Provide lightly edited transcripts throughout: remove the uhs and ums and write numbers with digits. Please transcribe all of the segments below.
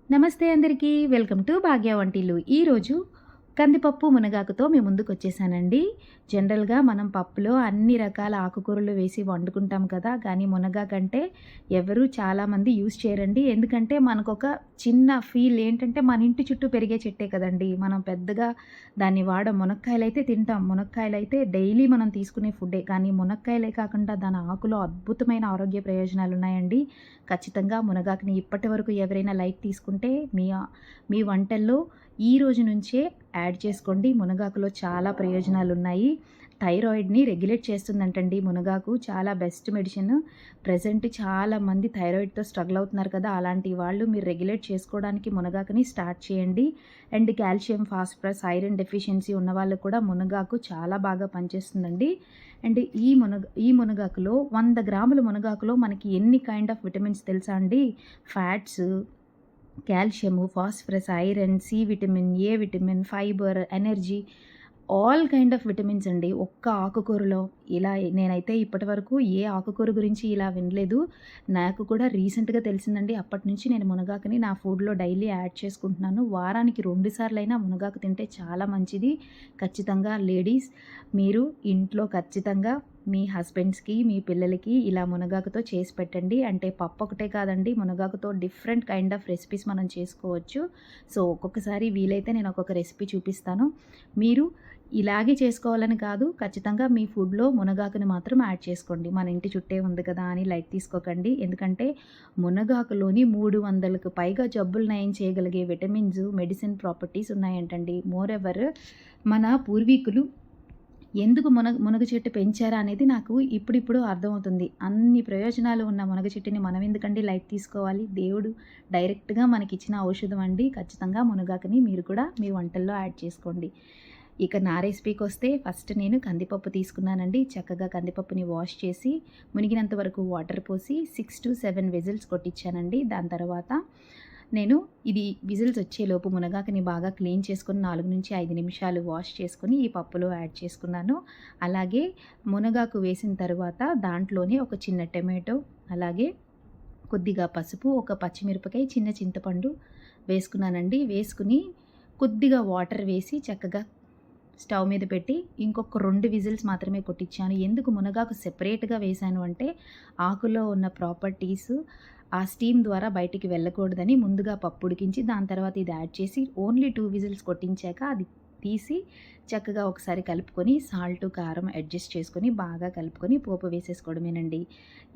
నమస్తే అందరికీ. Welcome to భాగ్య వంటిల్లు. ఈరోజు కందిపప్పు మునగాకుతో మీ ముందుకొచ్చేసానండి. జనరల్‌గా మనం పప్పులో అన్ని రకాల ఆకుకూరలు వేసి వండుకుంటాం కదా! కానీ మునగాకంటే ఎవరు చాలామంది యూజ్ చేయరండి. ఎందుకంటే మనకొక చిన్న ఫీల్ ఏంటంటే మన ఇంటి చుట్టూ పెరిగే చెట్టే కదండీ! మనం పెద్దగా దాన్ని వాడం. మునక్కాయలైతే తింటాం. మునక్కాయలైతే డైలీ మనం తీసుకునే ఫుడ్డే. కానీ మునక్కాయలే కాకుండా దాని ఆకులో అద్భుతమైన ఆరోగ్య ప్రయోజనాలున్నాయండి. ఖచ్చితంగా మునగాకుని ఇప్పటివరకు ఎవరైనా లైట్ తీసుకుంటే మీ వంటల్లో ఈ రోజు నుంచే యాడ్ చేసుకోండి. మునగాకులో చాలా ప్రయోజనాలున్నాయి. థైరాయిడ్‌ని రెగ్యులేట్ చేస్తుందంటండి మునగాకు. చాలా బెస్ట్ మెడిసిన్. ప్రెజెంట్ చాలామంది థైరాయిడ్‌తో స్ట్రగుల్ అవుతున్నారు కదా! అలాంటి వాళ్ళు మీరు రెగ్యులేట్ చేసుకోవడానికి మునగాకుని స్టార్ట్ చేయండి. And calcium, phosphorus, iron deficiency ఉన్నవాళ్ళు కూడా మునగాకు చాలా బాగా పనిచేస్తుందండి. అండ్ ఈ మునగాకులో 100 గ్రాముల మునగాకులో మనకి ఎన్ని కైండ్ ఆఫ్ విటమిన్స్ తెలుసా అండి? Fats, calcium, phosphorus, iron, C vitamin, A vitamin, fibre, energy, all kind of vitamins అండి. ఒక్క ఆకుకూరలో ఇలా నేనైతే ఇప్పటివరకు ఏ ఆకుకూర గురించి ఇలా వినలేదు. నాకు కూడా రీసెంట్‌గా తెలిసిందండి. అప్పటినుంచి నేను మునగాకుని నా ఫుడ్‌లో డైలీ యాడ్ చేసుకుంటున్నాను. వారానికి 2 సార్లైనా మునగాకు తింటే చాలా మంచిది. ఖచ్చితంగా లేడీస్ మీరు ఇంట్లో ఖచ్చితంగా మీ హస్బెండ్స్‌కి, మీ పిల్లలకి ఇలా మునగాకుతో చేసి పెట్టండి. అంటే పప్పు ఒకటే కాదండి, మునగాకుతో డిఫరెంట్ కైండ్ ఆఫ్ రెసిపీస్ మనం చేసుకోవచ్చు. సో, ఒక్కొక్కసారి వీలైతే నేను ఒక్కొక్క రెసిపీ చూపిస్తాను. మీరు ఇలాగే చేసుకోవాలని కాదు, ఖచ్చితంగా మీ ఫుడ్‌లో మునగాకుని మాత్రం యాడ్ చేసుకోండి. మన ఇంటి చుట్టే ఉంది కదా అని లైట్ తీసుకోకండి. ఎందుకంటే మునగాకులోని 300కు పైగా జబ్బులు నయం చేయగలిగే విటమిన్స్, మెడిసిన్ ప్రాపర్టీస్ ఉన్నాయంటండి. మోర్ ఎవర్ మన పూర్వీకులు ఎందుకు మునగ చెట్టు పెంచారా అనేది నాకు ఇప్పుడిప్పుడు అర్థమవుతుంది. అన్ని ప్రయోజనాలు ఉన్న మునగ చెట్టుని మనం ఎందుకండి లైట్ తీసుకోవాలి? దేవుడు డైరెక్ట్‌గా మనకిచ్చిన ఔషధం అండి. ఖచ్చితంగా మునగాకుని మీరు కూడా మీ వంటల్లో యాడ్ చేసుకోండి. ఇక నా రెసిపీకొస్తే ఫస్ట్ నేను కందిపప్పు తీసుకున్నానండి. చక్కగా కందిపప్పుని వాష్ చేసి మునిగినంత వరకు వాటర్ పోసి 6-7 విజిల్స్ కొట్టించానండి. దాని తర్వాత నేను ఇది విజిల్స్ వచ్చేలోపు మునగాకుని బాగా క్లీన్ చేసుకొని 4-5 నిమిషాలు వాష్ చేసుకొని ఈ పప్పులో యాడ్ చేసుకున్నాను. అలాగే మునగాకు వేసిన తర్వాత దాంట్లోనే ఒక చిన్న టమాటో, అలాగే కొద్దిగా పసుపు, ఒక పచ్చిమిరపకాయ, చిన్న చింతపండు వేసుకున్నానండి. వేసుకుని కొద్దిగా వాటర్ వేసి చక్కగా స్టవ్ మీద పెట్టి ఇంకొక 2 విజిల్స్ మాత్రమే కొట్టించాను. ఎందుకు మునగాకు సెపరేట్‌గా వేశాను అంటే ఆకులో ఉన్న ప్రాపర్టీస్ ఆ స్టీమ్ ద్వారా బయటికి వెళ్ళకూడదని ముందుగా పప్పు ఉడికించి దాని తర్వాత ఇది యాడ్ చేసి ఓన్లీ 2 విజిల్స్ కొట్టించాక అది తీసి చక్కగా ఒకసారి కలుపుకొని సాల్ట్, కారం అడ్జస్ట్ చేసుకొని బాగా కలుపుకొని పోపు వేసేసుకోవడమేనండి.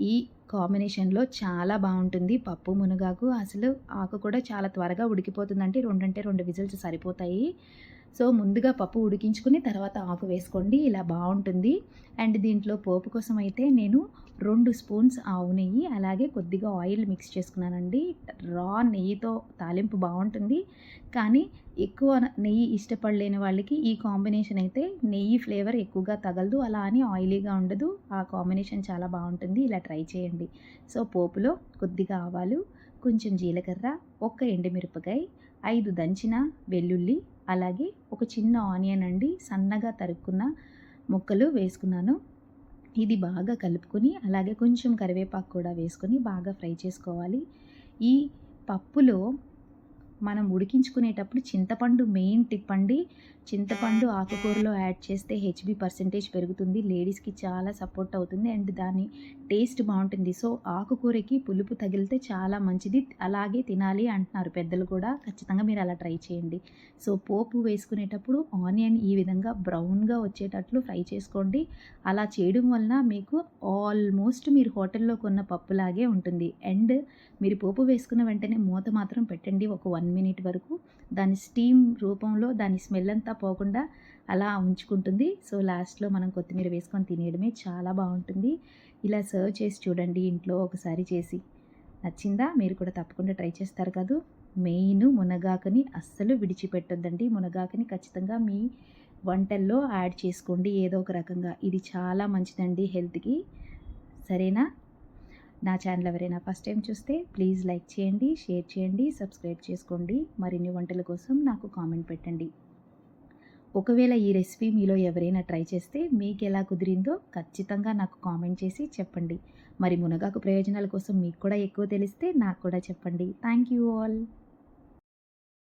ఈ కాంబినేషన్‌లో చాలా బావుంటుంది పప్పు, మునగాకు. అసలు ఆకు కూడా చాలా త్వరగా ఉడికిపోతుందంటే 2 అంటే 2 విజిల్స్ సరిపోతాయి. సో, ముందుగా పప్పు ఉడికించుకుని తర్వాత ఆకు వేసుకోండి. ఇలా బావుంటుంది. అండ్ దీంట్లో పోపు కోసం అయితే నేను 2 స్పూన్స్ ఆవు నెయ్యి, అలాగే కొద్దిగా ఆయిల్ మిక్స్ చేసుకున్నానండి. రా నెయ్యితో తాలింపు బావుంటుంది. కానీ ఎక్కువ నెయ్యి ఇష్టపడలేని వాళ్ళకి ఈ కాంబినేషన్ అయితే నెయ్యి ఫ్లేవర్ ఎక్కువగా తగలదు. అలా అని ఆయిలీగా ఉండదు. ఆ కాంబినేషన్ చాలా బావుంటుంది. ఇలా ట్రై చేయండి. సో, పోపులో కొద్దిగా ఆవాలు, కొంచెం జీలకర్ర, ఒక్క ఎండుమిరపకాయ, 5 దంచిన వెల్లుల్లి, అలాగే ఒక చిన్న ఆనియన్ అండి సన్నగా తరుక్కున్న ముక్కలు వేసుకున్నాను. ఇది బాగా కలుపుకొని అలాగే కొంచెం కరివేపాకు కూడా వేసుకొని బాగా ఫ్రై చేసుకోవాలి. ఈ పప్పులో మనం ఉడికించుకునేటప్పుడు చింతపండు మెయిన్ టిప్ అండి. చింతపండు ఆకుకూరలో యాడ్ చేస్తే హెచ్‌బీ పర్సెంటేజ్ పెరుగుతుంది. లేడీస్‌కి చాలా సపోర్ట్ అవుతుంది. అండ్ దాని టేస్ట్ బావుంటుంది. సో, ఆకుకూరకి పులుపు తగిలితే చాలా మంచిది. అలాగే తినాలి అంటున్నారు పెద్దలు కూడా. ఖచ్చితంగా మీరు అలా ట్రై చేయండి. సో, పోపు వేసుకునేటప్పుడు ఆనియన్ ఈ విధంగా బ్రౌన్‌గా వచ్చేటట్లు ఫ్రై చేసుకోండి. అలా చేయడం వలన మీకు ఆల్మోస్ట్ మీరు హోటల్‌లో కొన్న పప్పులాగే ఉంటుంది. అండ్ మీరు పోపు వేసుకున్న వెంటనే మూత మాత్రం పెట్టండి ఒక 1 మినిట్ వరకు. దాని స్టీమ్ రూపంలో దాని స్మెల్ అంతా పోకుండా అలా ఉంచుకుంటుంది. సో, లాస్ట్‌లో మనం కొత్తిమీర వేసుకొని తినేయడమే. చాలా బావుంటుంది. ఇలా సర్వ్ చేసి చూడండి ఇంట్లో ఒకసారి చేసి. నచ్చిందా? మీరు కూడా తప్పకుండా ట్రై చేస్తారు కదూ! మెయిన్ మునగాకుని అస్సలు విడిచిపెట్టొద్దండి. మునగాకుని ఖచ్చితంగా మీ వంటల్లో యాడ్ చేసుకోండి ఏదో ఒక రకంగా. ఇది చాలా మంచిదండి హెల్త్‌కి. సరేనా? నా ఛానల్ ఎవరైనా ఫస్ట్ టైం చూస్తే ప్లీజ్ లైక్ చేయండి, షేర్ చేయండి, సబ్స్క్రైబ్ చేసుకోండి. మరిన్ని వంటల కోసం నాకు కామెంట్ పెట్టండి. ఒకవేళ ఈ రెసిపీ మీలో ఎవరైనా ట్రై చేస్తే మీకెలా కుదిరిందో ఖచ్చితంగా నాకు కామెంట్ చేసి చెప్పండి. మరి మునగాకు ప్రయోజనాల కోసం మీకు కూడా ఎక్కువ తెలిస్తే నాకు కూడా చెప్పండి. Thank you all.